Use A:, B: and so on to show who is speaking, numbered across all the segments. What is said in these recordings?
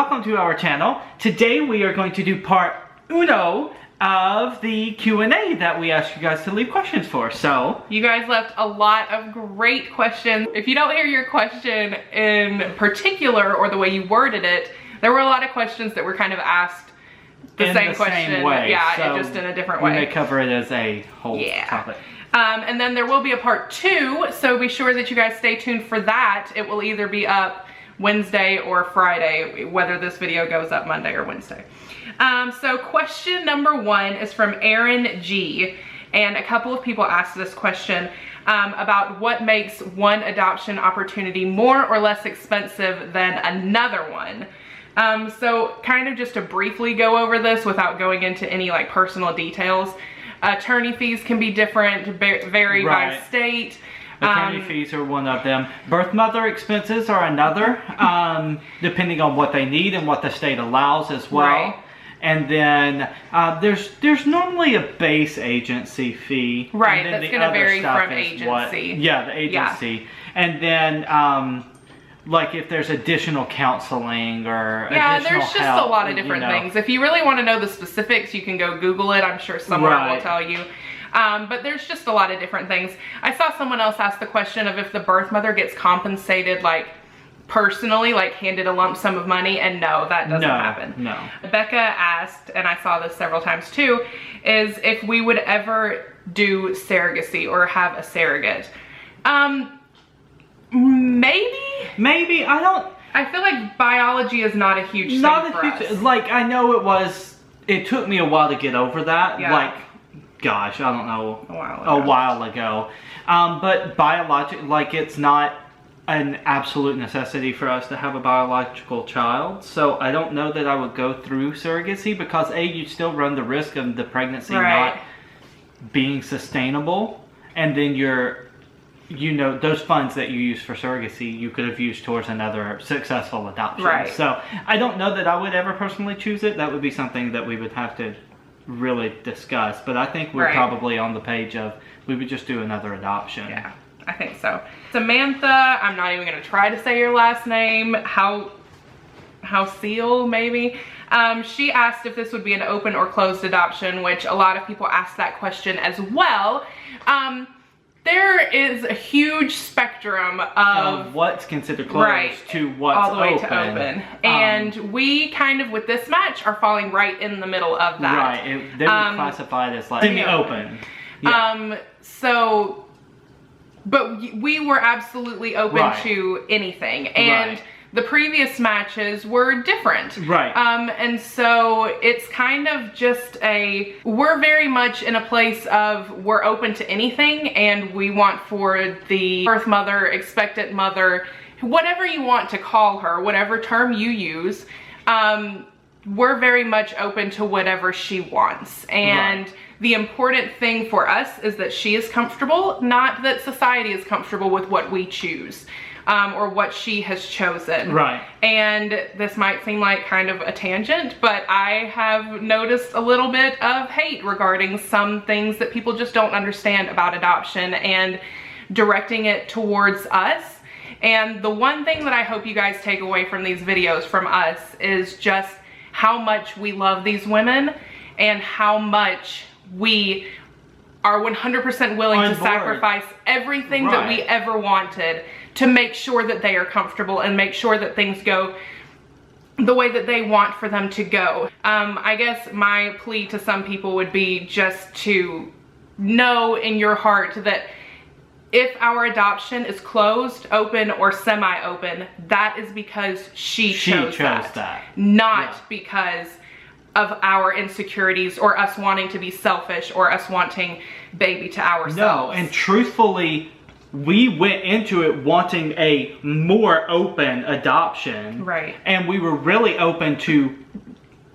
A: welcome to our channel. Today we are going to do part uno of the Q&A that we asked you guys to leave questions for. So
B: you guys left a lot of great questions. If you don't hear your question in particular or the way you worded it, there were a lot of questions that were kind of asked the same way. Yeah, so just in a different way.
A: We may cover it as a whole topic.
B: And then there will be a part 2, so be sure that you guys stay tuned for that. It will either be up Wednesday or Friday, whether this video goes up Monday or Wednesday. So question number 1 is from Aaron G. And a couple of people asked this question about what makes one adoption opportunity more or less expensive than another one. So kind of just to briefly go over this without going into any like personal details. Attorney fees can be different, vary by state.
A: Attorney fees are one of them. Birth mother expenses are another, depending on what they need and what the state allows as well.
B: Right.
A: And then there's normally a base agency fee.
B: Right, that's going to vary from agency.
A: The agency. Yeah. And then like if there's additional counseling or additional
B: there's just
A: help,
B: a lot of different things. If you really want to know the specifics, you can go Google it. I'm sure someone will tell you. But there's just a lot of different things. I saw someone else ask the question of if the birth mother gets compensated like personally, like handed a lump sum of money, and no, that doesn't happen.
A: No.
B: Becca asked, and I saw this several times too, is if we would ever do surrogacy or have a surrogate. Maybe. I feel like biology is not a huge thing for us.
A: Like, I know it took me a while to get over that.
B: Yeah.
A: Like, gosh, I don't know, a while ago. But like, it's not an absolute necessity for us to have a biological child. So I don't know that I would go through surrogacy because you still run the risk of the pregnancy not being sustainable. And then those funds that you use for surrogacy, you could have used towards another successful adoption.
B: Right.
A: So I don't know that I would ever personally choose it. That would be something that we would have to really discuss. But I think we're probably on the page of we would just do another adoption.
B: Yeah, I think so. Samantha, I'm not even going to try to say your last name. How Seal, maybe. She asked if this would be an open or closed adoption, which a lot of people ask that question as well. There is a huge spectrum of
A: what's considered closed to what's
B: all the way
A: open.
B: to open. And we kind of, with this match, are falling right in the middle of that.
A: Right, they would classify it as like semi-open. Yeah.
B: But we were absolutely open to anything. And the previous matches were different.
A: Right.
B: And so it's kind of just we're very much in a place of we're open to anything, and we want for the birth mother, expectant mother, whatever you want to call her, whatever term you use, we're very much open to whatever she wants. And the important thing for us is that she is comfortable, not that society is comfortable with what we choose. Or what she has chosen.
A: Right.
B: And this might seem like kind of a tangent, but I have noticed a little bit of hate regarding some things that people just don't understand about adoption and directing it towards us. And the one thing that I hope you guys take away from these videos from us is just how much we love these women and how much we are 100% willing to sacrifice everything that we ever wanted to make sure that they are comfortable and make sure that things go the way that they want for them to go. I guess my plea to some people would be just to know in your heart that if our adoption is closed, open, or semi-open, that is because she chose that. Not because of our insecurities or us wanting to be selfish or us wanting baby to ourselves.
A: No, and truthfully, we went into it wanting a more open adoption.
B: Right.
A: And we were really open to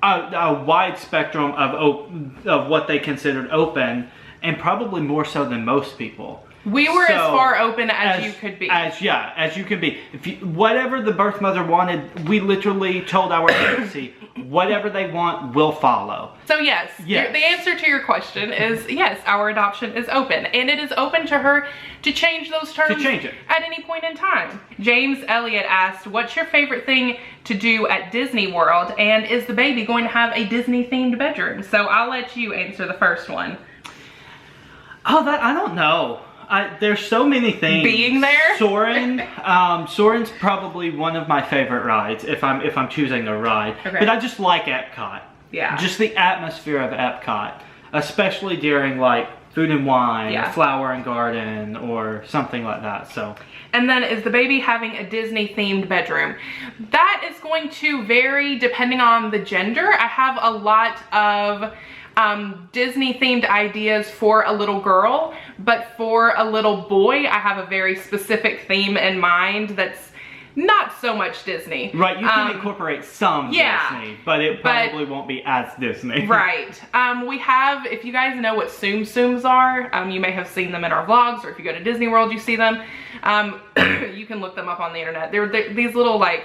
A: a wide spectrum of what they considered open, and probably more so than most people.
B: We were as far open as you could be.
A: As you can be. Whatever the birth mother wanted, we literally told our agency, whatever they want, we'll follow.
B: So yes, the answer to your question is yes, our adoption is open. And it is open to her to change those terms at any point in time. James Elliott asked, what's your favorite thing to do at Disney World? And is the baby going to have a Disney themed bedroom? So I'll let you answer the first one.
A: Oh, I don't know. There's so many things.
B: Being there?
A: Soarin's probably one of my favorite rides if I'm choosing a ride. Okay. But I just like Epcot.
B: Yeah.
A: Just the atmosphere of Epcot, especially during like Food and Wine, or Flower and Garden, or something like that. So.
B: And then, is the baby having a Disney themed bedroom? That is going to vary depending on the gender. I have a lot of Disney themed ideas for a little girl, but for a little boy, I have a very specific theme in mind that's not so much Disney.
A: Right, you can incorporate some Disney, but it probably won't be as Disney.
B: Right. We have, if you guys know what Tsum Tsums are, you may have seen them in our vlogs, or if you go to Disney World, you see them. You can look them up on the internet. They're these little like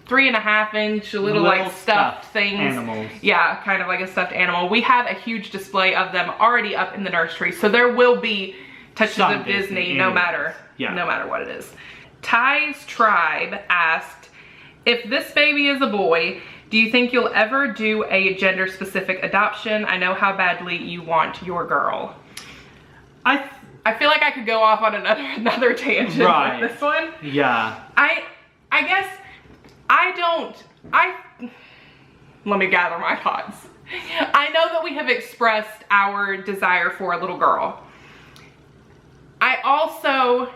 B: 3.5-inch little like stuffed things.
A: Animals.
B: Yeah, kind of like a stuffed animal. We have a huge display of them already up in the nursery, so there will be touches of Disney no matter what it is. Ty's Tribe asked, if this baby is a boy, do you think you'll ever do a gender specific adoption? I know how badly you want your girl. I feel like I could go off on another tangent with this one.
A: Yeah.
B: I guess let me gather my thoughts. I know that we have expressed our desire for a little girl. I also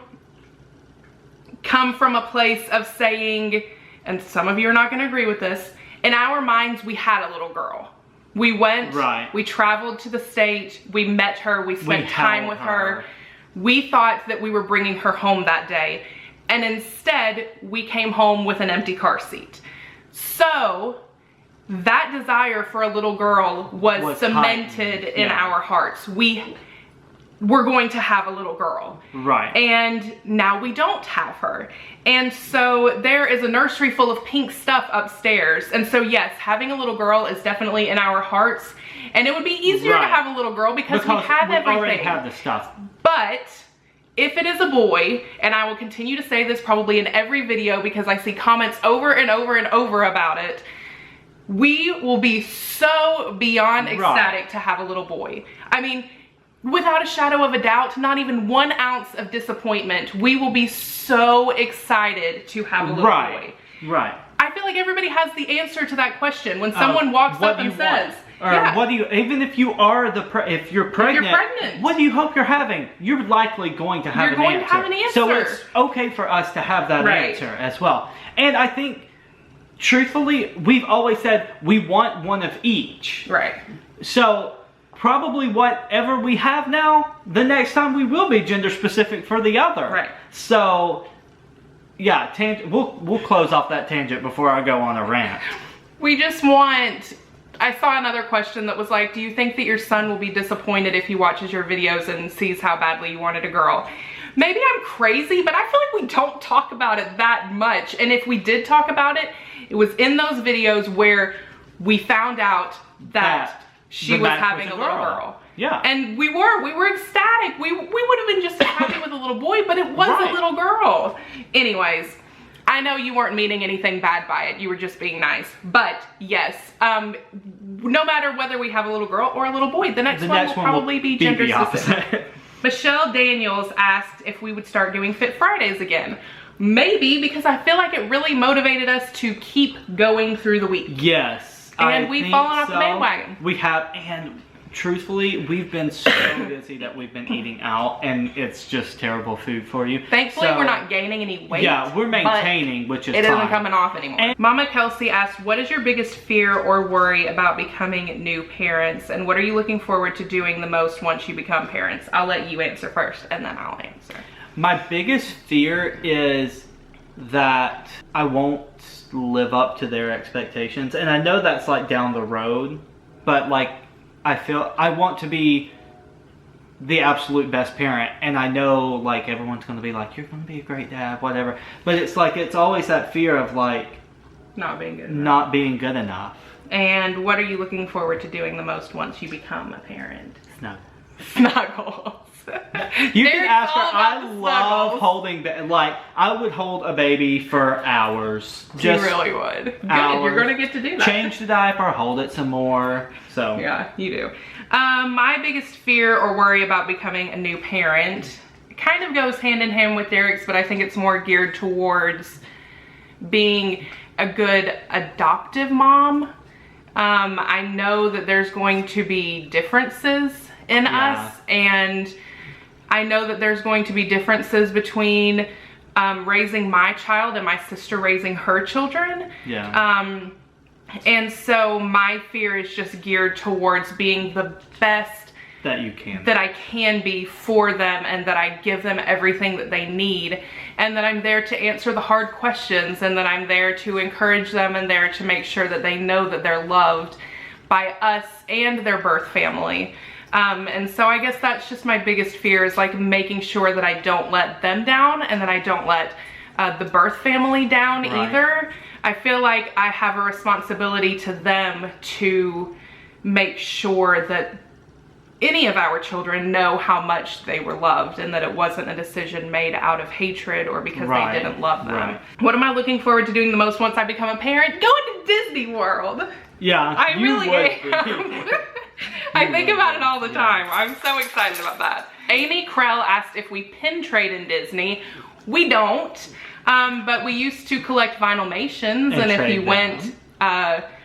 B: come from a place of saying, and some of you are not going to agree with this, in our minds we had a little girl. We went, we traveled to the state, we met her, we spent time with her. We thought that we were bringing her home that day, and instead we came home with an empty car seat. So that desire for a little girl was cemented in our hearts. We're going to have a little girl.
A: Right.
B: And now we don't have her. And so there is a nursery full of pink stuff upstairs. And so yes, having a little girl is definitely in our hearts. And it would be easier to have a little girl because we have everything.
A: We already have the stuff.
B: But if it is a boy, and I will continue to say this probably in every video because I see comments over and over and over about it, we will be so beyond ecstatic to have a little boy. I mean, without a shadow of a doubt, not even 1 ounce of disappointment, we will be so excited to have a little boy.
A: Right.
B: I feel like everybody has the answer to that question when someone walks up and says,
A: what do you, even if you are if you're pregnant, what do you hope you're having? You're likely going to have an answer.
B: You're going to have an answer.
A: So it's okay for us to have that answer as well. And I think, truthfully, we've always said we want one of each. Right. So probably whatever we have now, the next time we will be gender specific for the other. Right. So yeah, we'll close off that tangent before I go on a rant.
B: We just want, I saw another question that was like, do you think that your son will be disappointed if he watches your videos and sees how badly you wanted a girl? Maybe I'm crazy, but I feel like we don't talk about it that much. And if we did talk about it, it was in those videos where we found out that she was having a little girl. Yeah. And we were ecstatic. We would have been just happy with a little boy, but it was a little girl. Anyways, I know you weren't meaning anything bad by it. You were just being nice. But yes, no matter whether we have a little girl or a little boy, the next one will probably be gender specific. Michelle Daniels asked if we would start doing Fit Fridays again. Maybe, because I feel like it really motivated us to keep going through the week.
A: Yes.
B: And we've fallen off the bandwagon.
A: We have, and truthfully, we've been so busy that we've been eating out, and it's just terrible food for you.
B: Thankfully, we're not gaining any weight.
A: Yeah, we're maintaining, which is fine.
B: It isn't coming off anymore. And Mama Kelsey asked, what is your biggest fear or worry about becoming new parents, and what are you looking forward to doing the most once you become parents? I'll let you answer first, and then I'll answer. My biggest fear is that I won't live up to their expectations, and I know that's like down the road, but like I feel I want to be
A: the absolute best parent, and I know like everyone's going to be like, you're going to be a great dad, whatever, but it's like it's always that fear of like
B: not being good
A: enough.
B: And what are you looking forward to doing the most once you become a parent?
A: Snuggles. You can ask her. I love holding, like, I would hold a baby for hours.
B: You really would. Good, you're going to get to do that.
A: Change the diaper, hold it some more. So
B: yeah, you do. My biggest fear or worry about becoming a new parent kind of goes hand in hand with Derek's, but I think it's more geared towards being a good adoptive mom. I know that there's going to be differences in us, and I know that there's going to be differences between raising my child and my sister raising her children. And so my fear is just geared towards being the best that I can be for them, and that I give them everything that they need, and that I'm there to answer the hard questions, and that I'm there to encourage them, and there to make sure that they know that they're loved by us and their birth family. And so I guess that's just my biggest fear, is like making sure that I don't let them down, and that I don't let the birth family down either. I feel like I have a responsibility to them to make sure that any of our children know how much they were loved, and that it wasn't a decision made out of hatred or because they didn't love them. What am I looking forward to doing the most once I become a parent? Going to Disney World.
A: Yeah,
B: I really am. I think about it all the time. I'm so excited about that. Amy Krell asked if we pin trade in Disney. We don't, but we used to collect Vinylmations, and if you went,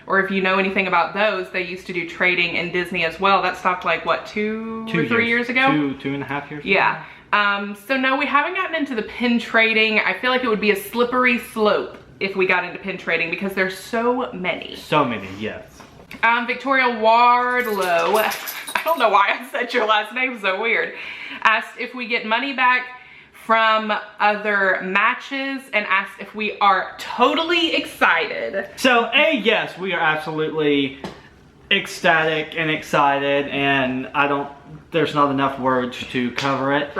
B: or if you know anything about those, they used to do trading in Disney as well. That stopped like, what, two or 3 years ago?
A: Two and a half years ago.
B: Yeah. So no, we haven't gotten into the pin trading. I feel like it would be a slippery slope if we got into pin trading, because there's so many. So many, yes. Victoria Wardlow, I don't know why I said your last name so weird, asked if we get money back from other matches, and asked if we are totally excited. So
A: yes, we are absolutely ecstatic and excited, and there's not enough words to cover it.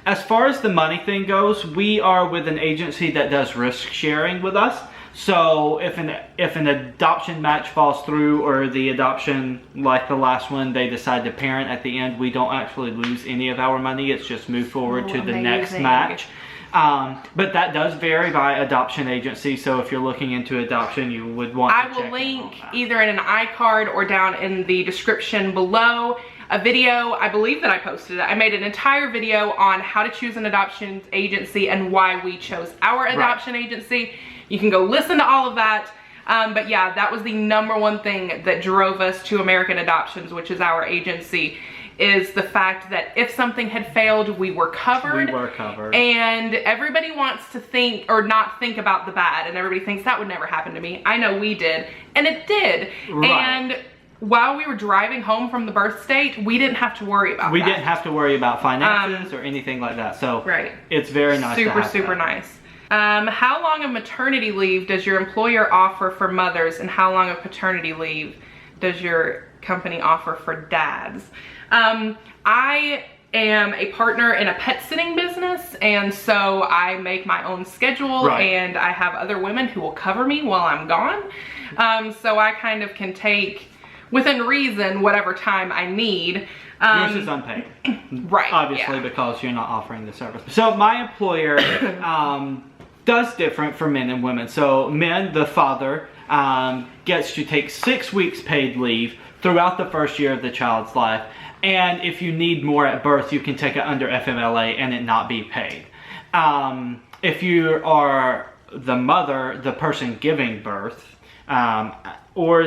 A: As far as the money thing goes, we are with an agency that does risk sharing with us. So if an adoption match falls through, or the adoption, like the last one, they decide to parent at the end, we don't actually lose any of our money. It's just moved forward to the next match. But that does vary by adoption agency. So if you're looking into adoption, you would want to check. I will link either in an iCard or down in the description below a video. I believe that I posted it. I made an entire video on how to choose an adoption agency and why we chose our adoption agency. You can go listen to all of that. But yeah, that was the #1 thing that drove us to American Adoptions, which is our agency, is the fact that if something had failed, we were covered. And everybody wants to think or not think about the bad, and everybody thinks that would never happen to me. I know we did, and it did. And while we were driving home from the birth state, we didn't have to worry about that. We didn't have to worry about finances or anything like that. So it's very nice to have super nice. How long of maternity leave does your employer offer for mothers, and how long of paternity leave does your company offer for dads? I am a partner in a pet sitting business, and so I make my own schedule, and I have other women who will cover me while I'm gone. So I kind of can take, within reason, whatever time I need. Yours is unpaid. Obviously, because you're not offering the service. So my employer does different for men and women. So men, the father, gets to take 6 weeks paid leave throughout the first year of the child's life. And if you need more at birth, you can take it under FMLA and it not be paid. If you are the mother, the person giving birth, or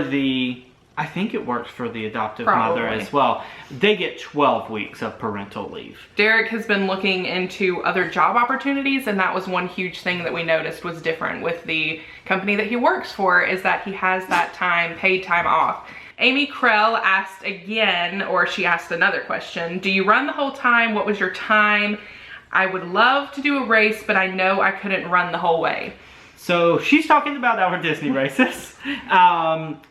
A: I think it works for the adoptive mother as well, they get 12 weeks of parental leave. Derek has been looking into other job opportunities, and that was one huge thing that we noticed was different with the company that he works for, is that he has that paid time off. Amy Krell asked again, or she asked another question, do you run the whole time? What was your time? I would love to do a race, but I know I couldn't run the whole way. So she's talking about our Disney races.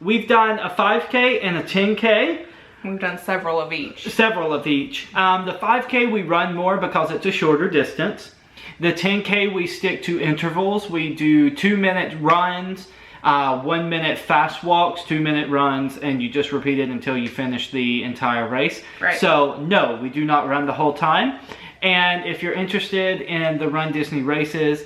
A: We've done a 5K and a 10K.
B: We've done several of each.
A: Several of each. The 5K we run more because it's a shorter distance. The 10K we stick to intervals. We do 2-minute runs, 1-minute fast walks, 2-minute runs, and you just repeat it until you finish the entire race.
B: Right.
A: So no, we do not run the whole time. And if you're interested in the Run Disney races,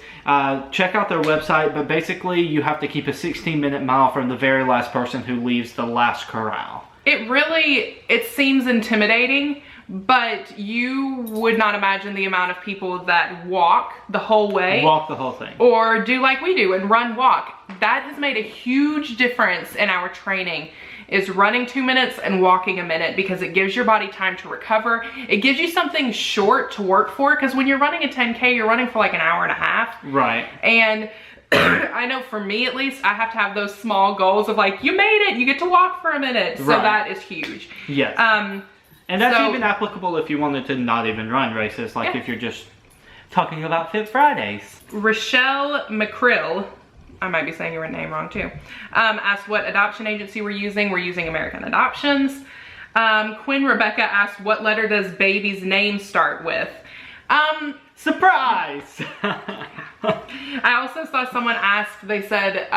A: check out their website. But basically, you have to keep a 16-minute mile from the very last person who leaves the last corral.
B: It seems intimidating, but you would not imagine the amount of people that walk the whole way.
A: Walk the whole thing.
B: Or do like we do and run walk. That has made a huge difference in our training, is running 2 minutes and walking a minute, because it gives your body time to recover. It gives you something short to work for, because when you're running a 10K, you're running for like an hour and a half.
A: Right.
B: And I know for me at least, I have to have those small goals of like, you made it, you get to walk for a minute. So
A: right.
B: that is huge.
A: Yes. And that's even applicable if you wanted to not even run races, like if you're just talking about Fit Fridays.
B: Rochelle McCrill, I might be saying your name wrong too, asked what adoption agency we're using. We're using American Adoptions. Quinn Rebecca asked, what letter does baby's name start with?
A: Surprise!
B: I also saw someone ask, they said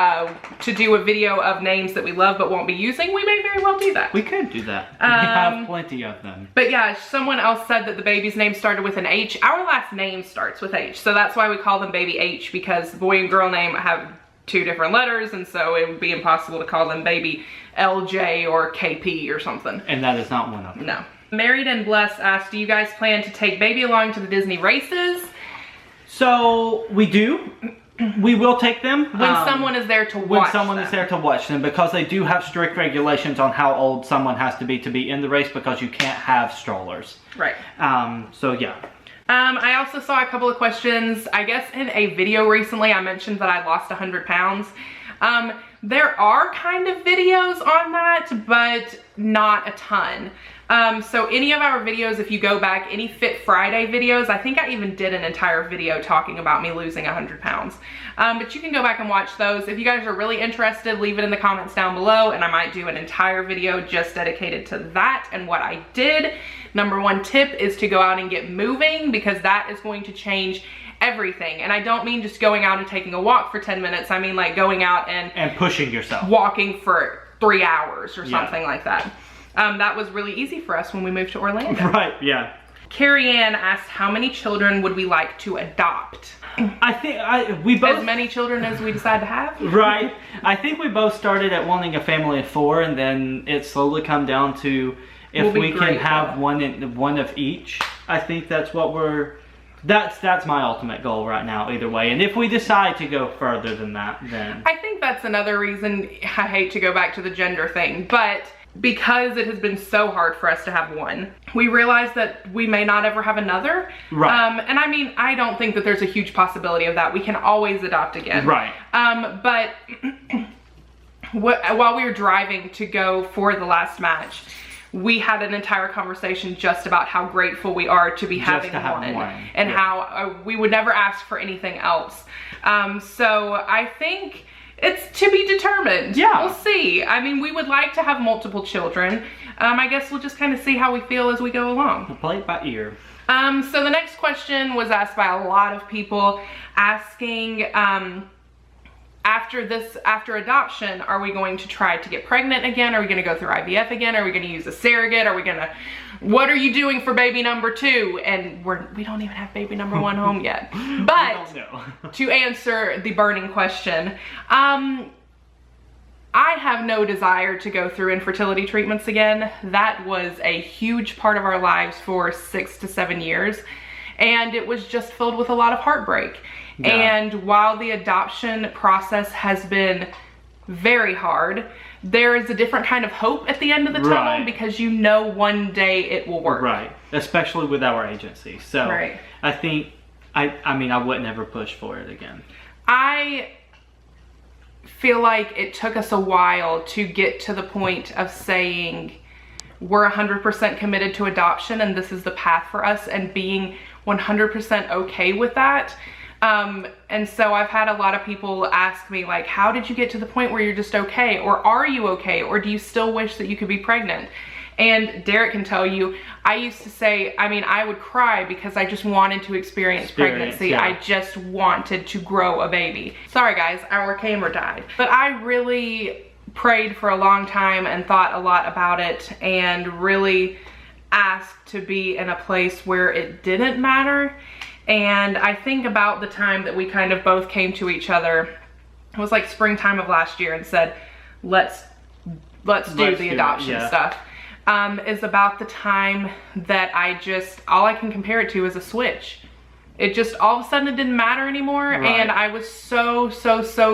B: to do a video of names that we love but won't be using. We may very well do that.
A: We could do that. We have plenty of them.
B: But yeah, someone else said that the baby's name started with an H. Our last name starts with H, so that's why we call them baby H, because the boy and girl name have 2 different letters, and so it would be impossible to call them baby LJ or KP or something.
A: And that is not one of them.
B: No. Married and Blessed asked, do you guys plan to take baby along to the Disney races?
A: So we do. We will take them.
B: When someone is there to watch
A: When someone is there to watch them, because they do have strict regulations on how old someone has to be in the race, because you can't have strollers.
B: Right.
A: So yeah.
B: I also saw a couple of questions. I guess in a video recently, I mentioned that I lost 100 pounds. There are kind of videos on that, but not a ton. So any of our videos, if you go back, any Fit Friday videos, I think I even did an entire video talking about me losing 100 pounds. But you can go back and watch those. If you guys are really interested, leave it in the comments down below, and I might do an entire video just dedicated to that and what I did. Number 1 tip is to go out and get moving, because that is going to change everything. And I don't mean just going out and taking a walk for 10 minutes. I mean like going out and
A: pushing yourself.
B: Walking for 3 hours or something like that. That was really easy for us when we moved to Orlando.
A: Right, yeah.
B: Carrie Ann asked, how many children would we like to adopt?
A: I think we both...
B: As many children as we decide to have.
A: Right. I think we both started at wanting a family of 4, and then it slowly come down to if we can have one of each. I think that's what that's my ultimate goal right now, either way. And if we decide to go further than that, then... I
B: think that's another reason. I hate to go back to the gender thing, but because it has been so hard for us to have one, we realize that we may not ever have another. Right. And I mean, I don't think that there's a huge possibility of that. We can always adopt again.
A: Right.
B: But while we were driving to go for the last match, we had an entire conversation just about how grateful we are to be having one. And how we would never ask for anything else. So I think it's to be determined. Yeah. We'll see. I mean, we would like to have multiple children. I guess we'll just kind of see how we feel as we go along.
A: We'll play it by ear.
B: So the next question was asked by a lot of people, asking, after adoption, are we going to try to get pregnant again? Are we going to go through IVF again? Are we going to use a surrogate? What are you doing for baby number 2? And we don't even have baby number 1 home yet. But to answer the burning question, I have no desire to go through infertility treatments again. That was a huge part of our lives for 6 to 7 years. And it was just filled with a lot of heartbreak. Yeah. And while the adoption process has been very hard, there is a different kind of hope at the end of the tunnel, because you know one day it will work. Right.
A: Especially with our agency. So I think, I mean, I would never push for it again.
B: I feel like it took us a while to get to the point of saying we're 100% committed to adoption and this is the path for us, and being 100% okay with that. And so I've had a lot of people ask me, like, how did you get to the point where you're just okay? Or are you okay? Or do you still wish that you could be pregnant? And Derek can tell you, I used to say, I mean, I would cry because I just wanted to experience pregnancy.
A: Yeah.
B: I just wanted to grow a baby. Sorry guys, our camera died. But I really prayed for a long time and thought a lot about it and really asked to be in a place where it didn't matter. And I think about the time that we kind of both came to each other. It was like springtime of last year and said, let's do the adoption stuff. Is about the time that all I can compare it to is a switch. It just all of a sudden it didn't matter anymore. Right. And I was so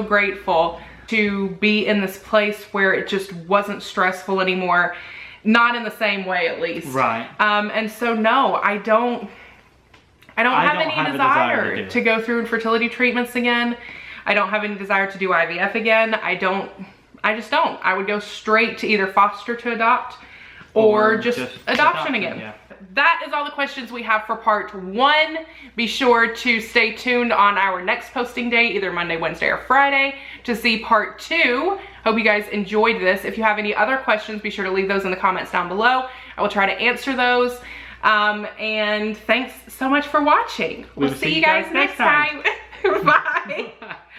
B: grateful to be in this place where it just wasn't stressful anymore. Not in the same way, at least. Right. And so no, I don't have any desire to go through infertility treatments again. I don't have any desire to do IVF again. I just don't. I would go straight to either foster to adopt or just adoption again. Yeah. That is all the questions we have for part 1. Be sure to stay tuned on our next posting day, either Monday, Wednesday, or Friday, to see part 2. Hope you guys enjoyed this. If you have any other questions, be sure to leave those in the comments down below. I will try to answer those. And thanks so much for watching. We'll see you guys next time. Bye.